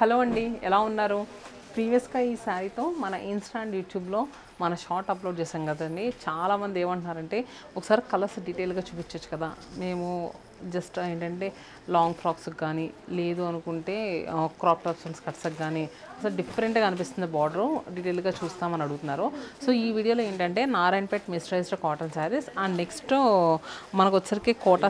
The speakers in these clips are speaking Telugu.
హలో అండి, ఎలా ఉన్నారు? ప్రీవియస్గా ఈ శారీతో మన ఇన్స్టా అండ్ యూట్యూబ్లో మన షార్ట్ అప్లోడ్ చేసాం కదండి. చాలామంది ఏమంటున్నారంటే ఒకసారి కలర్స్ డీటెయిల్గా చూపించవచ్చు కదా. మేము జస్ట్ ఏంటంటే లాంగ్ ఫ్రాక్స్కి కానీ లేదు అనుకుంటే క్రాప్ టాప్స్ అండ్ స్కర్ట్స్కి కానీ అసలు డిఫరెంట్గా అనిపిస్తుంది బార్డరు, డీటెయిల్గా చూస్తామని అడుగుతున్నారు. సో ఈ వీడియోలో ఏంటంటే Narayanpet mercerised cotton saris and next మనకు వచ్చరికి కోటా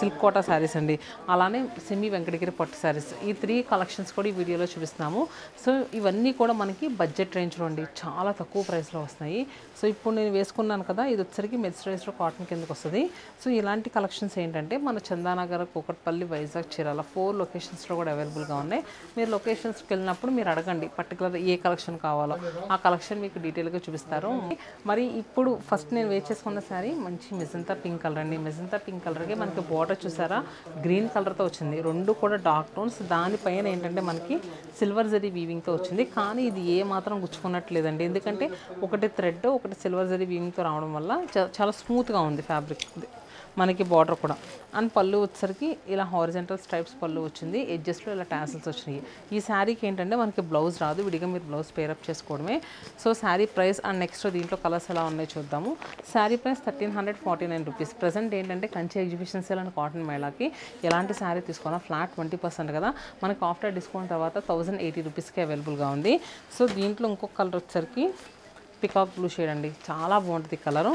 సిల్క్ కోటా శారీస్ అండి, అలానే సెమీ వెంకటగిరి పట్టు శారీస్, ఈ 3 కలెక్షన్స్ కూడా ఈ వీడియోలో చూపిస్తున్నాము. సో ఇవన్నీ కూడా మనకి బడ్జెట్ రేంజ్లో అండి, చాలా తక్కువ ప్రైస్లో వస్తున్నాయి. సో ఇప్పుడు నేను వేసుకున్నాను కదా, ఇది వచ్చరికి మిస్టరైజ్డ్ కాటన్ కిందకి వస్తుంది. సో ఇలాంటి కలెక్షన్స్ ఏంటంటే మన చందానగర్, కూకట్పల్లి, వైజాగ్, చీరాల 4 లొకేషన్స్లో కూడా అవైలబుల్గా ఉన్నాయి. మీరు లొకేషన్స్కి వెళ్ళినప్పుడు మీరు అడగండి పర్టికులర్ ఏ కలెక్షన్ కావాలో, ఆ కలెక్షన్ మీకు డీటెయిల్గా చూపిస్తారు. మరి ఇప్పుడు ఫస్ట్ నేను వేర్ చేసుకున్న శారీ మంచి మెజంతా పింక్ కలర్ అండి. మెజంతా పింక్ కలర్కి మనకి బార్డర్ చూసారా గ్రీన్ కలర్తో వచ్చింది, రెండు కూడా డార్క్ టోన్స్. దానిపైన ఏంటంటే మనకి సిల్వర్ జరీ వీవింగ్తో వచ్చింది, కానీ ఇది ఏ మాత్రం గుచ్చుకున్నట్లేదండి. ఎందుకంటే ఒకటి థ్రెడ్ ఒకటి సిల్వర్ జరీ వీవింగ్తో రావడం వల్ల చాలా స్మూత్గా ఉంది ఫ్యాబ్రిక్ మనకి. బార్డర్ కూడా అండ్ పళ్ళు వచ్చేసరికి ఇలా హారిజెంటల్ స్ట్రైప్స్ పళ్ళు వచ్చింది, ఎడ్జస్ట్లో ఇలా టాసిల్స్ వచ్చినాయి. ఈ శారీకి ఏంటంటే మనకి బ్లౌజ్ రాదు, విడిగా మీరు బ్లౌజ్ పేరప్ చేసుకోవడమే. So sari price and next దీంట్లో కలర్స్ ఎలా ఉన్నాయో చూద్దాము. Sari price 1349 rupees. ప్రజెంట్ ఏంటంటే Kanchi exhibition sale and cotton మేళాకి ఎలాంటి శారీ తీసుకున్నా ఫ్లాట్ 20% కదా, మనకి ఆఫ్టర్ డిస్కౌంట్ తర్వాత 1080 రూపీస్కి అవైలబుల్గా ఉంది. సో దీంట్లో ఇంకొక కలర్ వచ్చేసరికి పికాక్ బ్లూ షేడ్ అండి, చాలా బాగుంటుంది కలరు.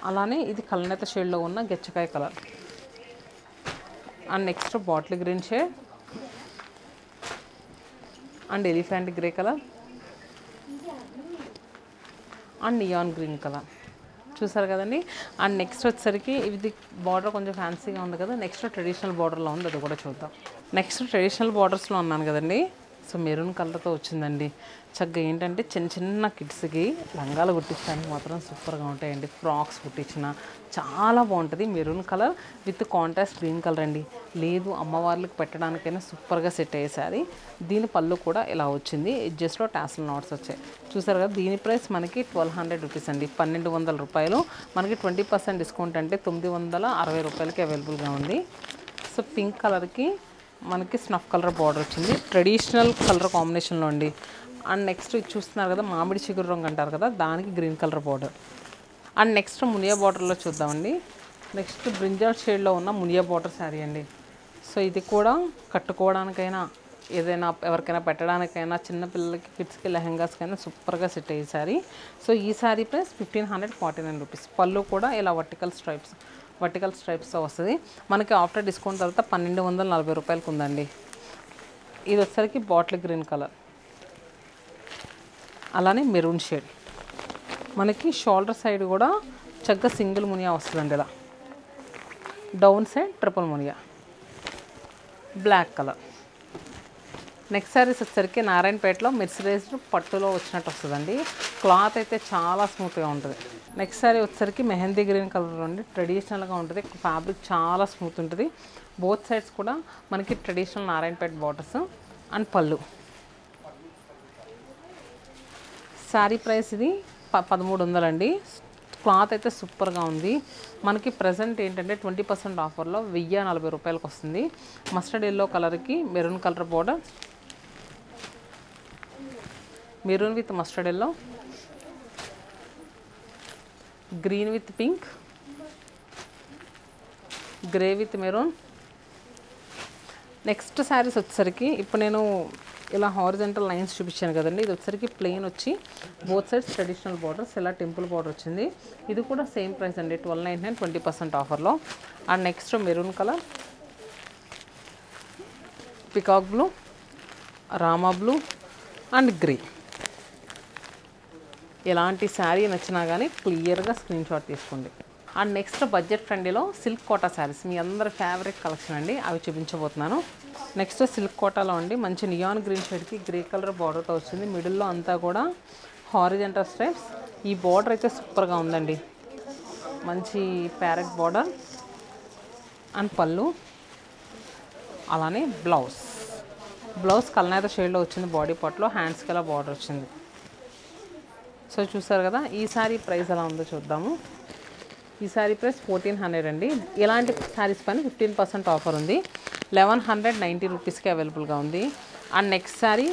అలానే ఇది కలనేత షేడ్లో ఉన్న గెచ్చకాయ colour and next bottle green shade and elephant grey colour and neon green colour చూసారు కదండి. అండ్ నెక్స్ట్ వచ్చేసరికి ఇది బార్డర్ కొంచెం ఫ్యాన్సీగా ఉంది కదా, నెక్స్ట్ ట్రెడిషనల్ బార్డర్లో ఉంది, అది కూడా చూద్దాం. నెక్స్ట్ ట్రెడిషనల్ బార్డర్స్లో ఉన్నాను కదండి. సో మెరూన్ కలర్తో వచ్చిందండి. చక్కగా ఏంటంటే చిన్న చిన్న కిడ్స్కి లంగాలు కుట్టించడానికి మాత్రం సూపర్గా ఉంటాయండి. ఫ్రాక్స్ కుట్టించిన చాలా బాగుంటుంది. Maroon colour with contrast green colour అండి. లేదు అమ్మవార్లకు పెట్టడానికైనా సూపర్గా సెట్ అయ్యేసారి. దీని పళ్ళు కూడా ఇలా వచ్చింది, ఎడ్జస్ట్లో టాసిల్ నాట్స్ వచ్చాయి చూసారు కదా. దీని ప్రైస్ మనకి 1200 రూపీస్ అండి, 1200 రూపాయలు. మనకి 20% డిస్కౌంట్ అంటే 960 రూపాయలకి అవైలబుల్గా ఉంది. సో పింక్ కలర్కి మనకి స్నఫ్ కలర్ బార్డర్ వచ్చింది, ట్రెడిషనల్ కలర్ కాంబినేషన్లో అండి. అండ్ నెక్స్ట్ ఇది చూస్తున్నారు కదా మామిడి చిగురు రంగు అంటారు కదా, దానికి green colour border. And next Muniya బార్డర్లో చూద్దామండి. నెక్స్ట్ బ్రింజాల్ షేడ్లో ఉన్న మునియా బార్డర్ శారీ అండి. సో ఇది కూడా కట్టుకోవడానికైనా ఏదైనా ఎవరికైనా పెట్టడానికైనా చిన్నపిల్లలకి కిడ్స్కి లెహంగాస్కైనా సూపర్గా సెట్ అయ్యే శారీ. సో ఈ శారీ ప్రైస్ 1549 రూపీస్. పళ్ళు కూడా ఇలా వర్టికల్ స్ట్రైప్స్తో వస్తుంది. మనకి ఆఫ్టర్ డిస్కౌంట్ తర్వాత 1240 రూపాయలకి ఉందండి. ఇది వచ్చేసరికి బాటిల్ గ్రీన్ కలర్, అలానే మెరూన్ షేడ్. మనకి షోల్డర్ సైడ్ కూడా చక్కగా సింగిల్ మునియా వస్తుందండి, ఇలా డౌన్ సైడ్ ట్రిపుల్ మునియా, బ్లాక్ కలర్. నెక్స్ట్ శారీస్ వచ్చేసరికి నారాయణపేటలో మెర్సిరైజ్డ్ పట్టులో వచ్చినట్టు వస్తుందండి. క్లాత్ అయితే చాలా స్మూత్గా ఉంటుంది. నెక్స్ట్ శారీ వచ్చేసరికి మెహందీ గ్రీన్ కలర్ అండి, ట్రెడిషనల్గా ఉంటుంది. ఫ్యాబ్రిక్ చాలా స్మూత్ ఉంటుంది. బోత్ సైడ్స్ కూడా మనకి ట్రెడిషనల్ నారాయణపేట బార్డర్స్ అండ్ పళ్ళు. శారీ ప్రైస్ ఇది 1300 అండి. క్లాత్ అయితే సూపర్గా ఉంది. మనకి ప్రజెంట్ ఏంటంటే 20% ఆఫర్లో 1040 రూపాయలకి వస్తుంది. మస్టర్డ్ ఎల్లో కలర్కి maroon colour border, maroon with mustard yellow, green with pink, grey with maroon. Next saris వచ్చేసరికి ఇప్పుడు నేను ఇలా హారిజెంటల్ లైన్స్ చూపించాను కదండి, ఇది వచ్చేసరికి ప్లెయిన్ వచ్చి బోత్ సైడ్స్ ట్రెడిషనల్ బార్డర్స్, ఇలా టెంపుల్ బార్డర్ వచ్చింది. ఇది కూడా సేమ్ ప్రైస్ అండి, 1299, 20% ఆఫర్లో. And next maroon colour, peacock blue, రామా బ్లూ అండ్ గ్రే. ఎలాంటి శారీ నచ్చినా కానీ క్లియర్గా స్క్రీన్ షాట్ తీసుకోండి. అండ్ నెక్స్ట్ బడ్జెట్ ఫ్రెండ్లీలో సిల్క్ కోటా శారీస్, మీ అందరి ఫేవరెట్ కలెక్షన్ అండి, అవి చూపించబోతున్నాను. నెక్స్ట్ సిల్క్ కోటాలో అండి మంచి నియాన్ గ్రీన్ షేడ్కి గ్రే కలర్ బార్డర్తో వచ్చింది. మిడిల్లో అంతా కూడా హారిజెంటల్ స్ట్రైప్స్. ఈ బార్డర్ అయితే సూపర్గా ఉందండి, మంచి ప్యారెట్ బార్డర్ అండ్ పళ్ళు, అలానే బ్లౌజ్ కలనేత షేడ్లో వచ్చింది. బాడీ పార్ట్లో హ్యాండ్స్కి అలా బార్డర్ వచ్చింది. సో చూసారు కదా. ఈ శారీ ప్రైస్ ఎలా ఉందో చూద్దాము. ఈ శారీ ప్రైస్ 1400 అండి. ఇలాంటి శారీస్ పైన 15% ఆఫర్ ఉంది. 1190 రూపీస్కి అవైలబుల్గా ఉంది. And next sari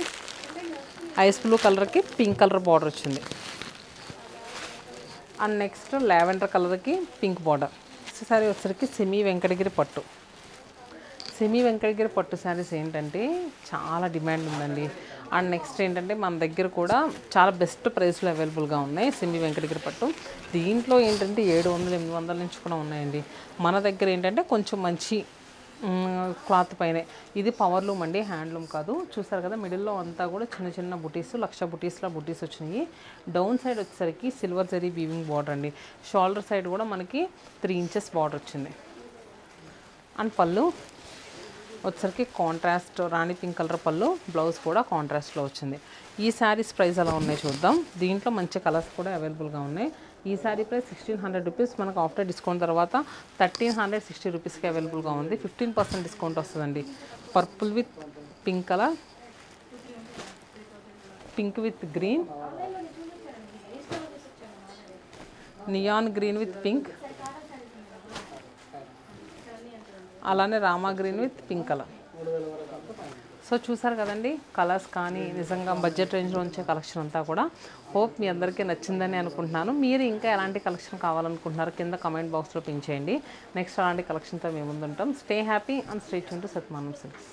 ice blue కలర్కి పింక్ కలర్ బార్డర్ వచ్చింది. అండ్ నెక్స్ట్ లావెండర్ కలర్కి పింక్ బార్డర్. నెక్స్ట్ శారీ వచ్చేసరికి సెమీ వెంకటగిరి పట్టు. సెమీ వెంకటగిరి పట్టు శారీస్ ఏంటంటే చాలా డిమాండ్ ఉందండి. అండ్ నెక్స్ట్ ఏంటంటే మన దగ్గర కూడా చాలా బెస్ట్ ప్రైస్లో అవైలబుల్గా ఉన్నాయి సెమీ వెంకటగిరి పట్టు. దీంట్లో ఏంటంటే 700, 800 నుంచి కూడా ఉన్నాయండి. మన దగ్గర ఏంటంటే కొంచెం మంచి క్లాత్ పైనే. ఇది పవర్లూమ్ అండి, హ్యాండ్లూమ్ కాదు. చూసారు కదా మిడిల్లో అంతా కూడా చిన్న చిన్న బుటీస్, లక్ష బుటీస్లో బుటీస్ వచ్చినాయి. డౌన్ సైడ్ వచ్చేసరికి సిల్వర్ జరీ వీవింగ్ బార్డర్ అండి. షోల్డర్ సైడ్ కూడా మనకి 3 ఇంచెస్ బార్డర్ వచ్చింది. అండ్ పళ్ళు వచ్చేసరికి కాంట్రాస్ట్ రాణి పింక్ కలర్ పళ్ళు, బ్లౌజ్ కూడా కాంట్రాస్ట్లో వచ్చింది. ఈ శారీస్ ప్రైస్ ఎలా ఉన్నాయి చూద్దాం. దీంట్లో మంచి కలర్స్ కూడా అవైలబుల్గా ఉన్నాయి. ఈ శారీ ప్రైస్ 1600 రూపీస్. మనకు ఆఫ్టర్ డిస్కౌంట్ తర్వాత 1360 రూపీస్కి అవైలబుల్గా ఉంది. 15% డిస్కౌంట్ వస్తుందండి. Purple with pink colour, pink with green, neon green with pink, అలానే రామా green with pink colour. So చూసారు కదండి కలర్స్ కానీ నిజంగా బడ్జెట్ రేంజ్లో ఉంచే కలెక్షన్ అంతా కూడా. హోప్ మీ అందరికీ నచ్చిందని అనుకుంటున్నాను. మీరు ఇంకా ఎలాంటి కలెక్షన్ కావాలనుకుంటున్నారు కింద కామెంట్ బాక్స్లో పిన్ చేయండి. నెక్స్ట్ అలాంటి కలెక్షన్తో మేము ముందుంటాం. Stay happy and stay tune to Satyamanam silks.